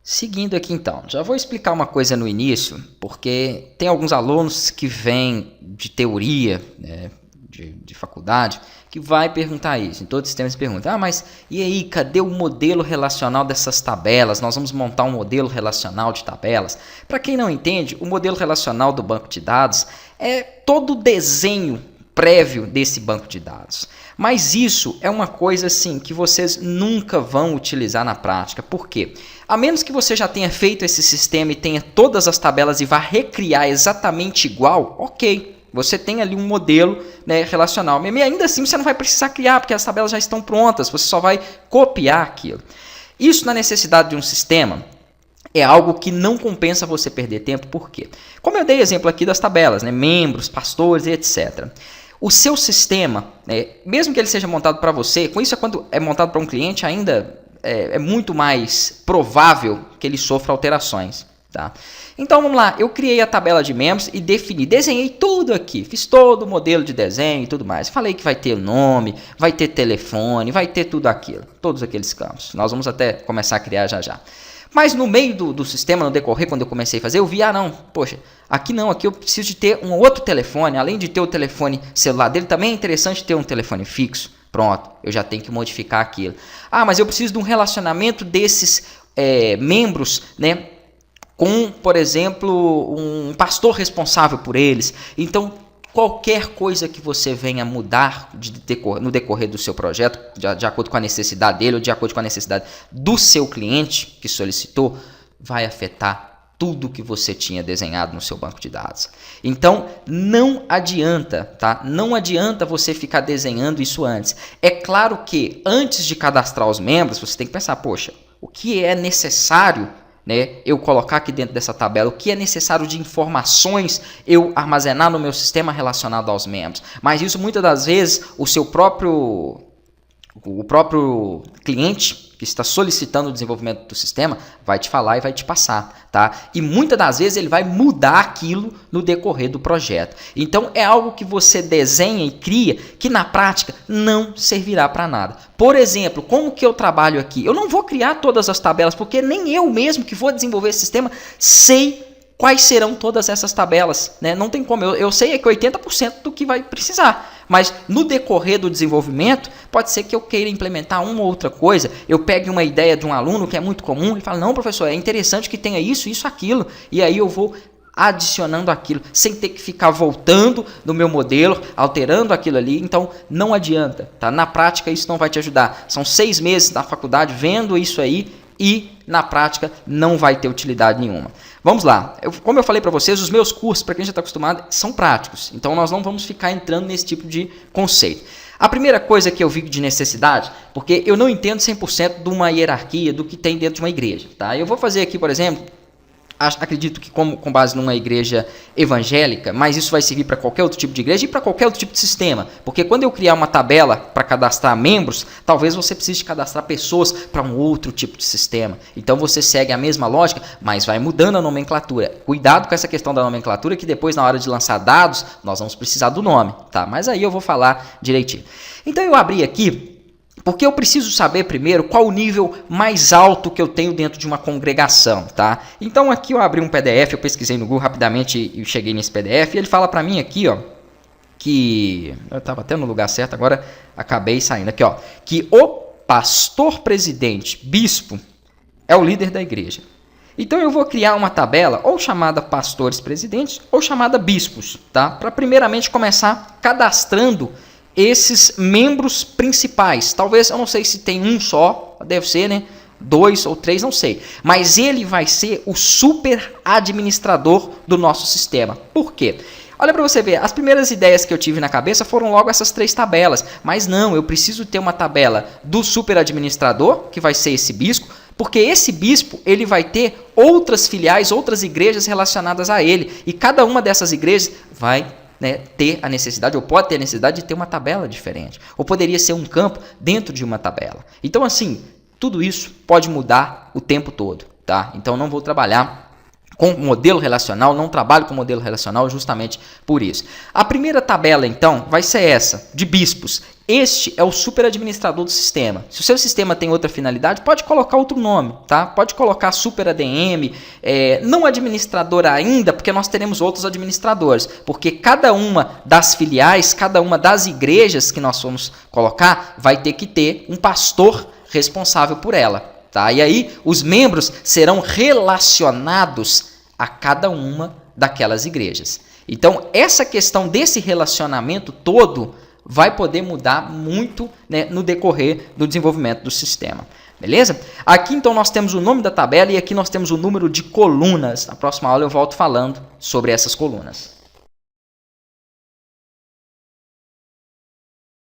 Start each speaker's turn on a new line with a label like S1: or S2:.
S1: Seguindo aqui então, já vou explicar uma coisa no início, porque tem alguns alunos que vêm de teoria, né, de faculdade, que vai perguntar isso. Em todos os sistemas perguntam, mas e aí, cadê o modelo relacional dessas tabelas? Nós vamos montar um modelo relacional de tabelas. Para quem não entende, o modelo relacional do banco de dados é todo o desenho prévio desse banco de dados. Mas isso é uma coisa assim que vocês nunca vão utilizar na prática. Por quê? A menos que você já tenha feito esse sistema e tenha todas as tabelas e vá recriar exatamente igual, ok. Você tem ali um modelo, né, relacional. Mas ainda assim você não vai precisar criar, porque as tabelas já estão prontas. Você só vai copiar aquilo. Isso na necessidade de um sistema é algo que não compensa você perder tempo. Por quê? Como eu dei exemplo aqui das tabelas, né, membros, pastores e etc. O seu sistema, né, mesmo que ele seja montado para você, com isso quando é montado para um cliente ainda é muito mais provável que ele sofra alterações. Tá? Então vamos lá, eu criei a tabela de membros e desenhei tudo aqui, fiz todo o modelo de desenho e tudo mais. Falei que vai ter nome, vai ter telefone, vai ter tudo aquilo, todos aqueles campos. Nós vamos até começar a criar já já. Mas no meio do sistema, no decorrer, quando eu comecei a fazer, eu vi, poxa, aqui eu preciso de ter um outro telefone, além de ter o telefone celular dele, também é interessante ter um telefone fixo. Pronto, eu já tenho que modificar aquilo. Mas eu preciso de um relacionamento desses membros, né, com, por exemplo, um pastor responsável por eles. Então, qualquer coisa que você venha mudar no decorrer do seu projeto, de acordo com a necessidade dele ou de acordo com a necessidade do seu cliente que solicitou, vai afetar tudo que você tinha desenhado no seu banco de dados. Então, não adianta, tá? Não adianta você ficar desenhando isso antes. É claro que antes de cadastrar os membros, você tem que pensar, poxa, o que é necessário, né, eu colocar aqui dentro dessa tabela, o que é necessário de informações eu armazenar no meu sistema relacionado aos membros. Mas isso muitas das vezes o próprio cliente que está solicitando o desenvolvimento do sistema vai te falar e vai te passar, tá? E muitas das vezes ele vai mudar aquilo no decorrer do projeto. Então é algo que você desenha e cria que na prática não servirá para nada. Por exemplo, como que eu trabalho aqui? Eu não vou criar todas as tabelas, porque nem eu mesmo que vou desenvolver esse sistema sei quais serão todas essas tabelas, né? Não tem como, eu sei que 80% do que vai precisar. Mas no decorrer do desenvolvimento, pode ser que eu queira implementar uma ou outra coisa, eu pegue uma ideia de um aluno que é muito comum e falo, não, professor, é interessante que tenha isso, aquilo, e aí eu vou adicionando aquilo, sem ter que ficar voltando no meu modelo, alterando aquilo ali. Então não adianta, tá? Na prática isso não vai te ajudar. São 6 meses na faculdade vendo isso aí e na prática não vai ter utilidade nenhuma. Vamos lá, como eu falei para vocês, os meus cursos, para quem já está acostumado, são práticos. Então nós não vamos ficar entrando nesse tipo de conceito. A primeira coisa que eu vi de necessidade, porque eu não entendo 100% de uma hierarquia do que tem dentro de uma igreja. Tá? Eu vou fazer aqui, por exemplo, acredito que com base numa igreja evangélica, mas isso vai servir para qualquer outro tipo de igreja e para qualquer outro tipo de sistema. Porque quando eu criar uma tabela para cadastrar membros, talvez você precise cadastrar pessoas para um outro tipo de sistema. Então você segue a mesma lógica, mas vai mudando a nomenclatura. Cuidado com essa questão da nomenclatura, que depois na hora de lançar dados, nós vamos precisar do nome, tá? Mas aí eu vou falar direitinho. Então eu abri aqui, porque eu preciso saber primeiro qual o nível mais alto que eu tenho dentro de uma congregação, tá? Então aqui eu abri um PDF, eu pesquisei no Google rapidamente e cheguei nesse PDF, e ele fala para mim aqui, que eu estava até no lugar certo, agora acabei saindo aqui, que o pastor presidente, bispo, é o líder da igreja. Então eu vou criar uma tabela ou chamada pastores presidentes ou chamada bispos, tá? Para primeiramente começar cadastrando esses membros principais. Talvez, eu não sei se tem um só, deve ser, né? 2 ou 3, não sei. Mas ele vai ser o super administrador do nosso sistema. Por quê? Olha para você ver, as primeiras ideias que eu tive na cabeça foram logo essas 3 tabelas. Mas não, eu preciso ter uma tabela do super administrador, que vai ser esse bispo, porque esse bispo ele vai ter outras filiais, outras igrejas relacionadas a ele. E cada uma dessas igrejas vai ter a necessidade, ou pode ter a necessidade de ter uma tabela diferente. Ou poderia ser um campo dentro de uma tabela. Então, assim, tudo isso pode mudar o tempo todo, tá? Então, não vou trabalhar com modelo relacional, não trabalho com modelo relacional justamente por isso. A primeira tabela, então, vai ser essa, de bispos. Este é o superadministrador do sistema. Se o seu sistema tem outra finalidade, pode colocar outro nome, tá? Pode colocar super ADM, não administrador ainda, porque nós teremos outros administradores, porque cada uma das filiais, cada uma das igrejas que nós vamos colocar, vai ter que ter um pastor responsável por ela. Tá? E aí os membros serão relacionados a cada uma daquelas igrejas. Então essa questão desse relacionamento todo vai poder mudar muito, né, no decorrer do desenvolvimento do sistema. Beleza? Aqui então nós temos o nome da tabela e aqui nós temos o número de colunas. Na próxima aula eu volto falando sobre essas colunas.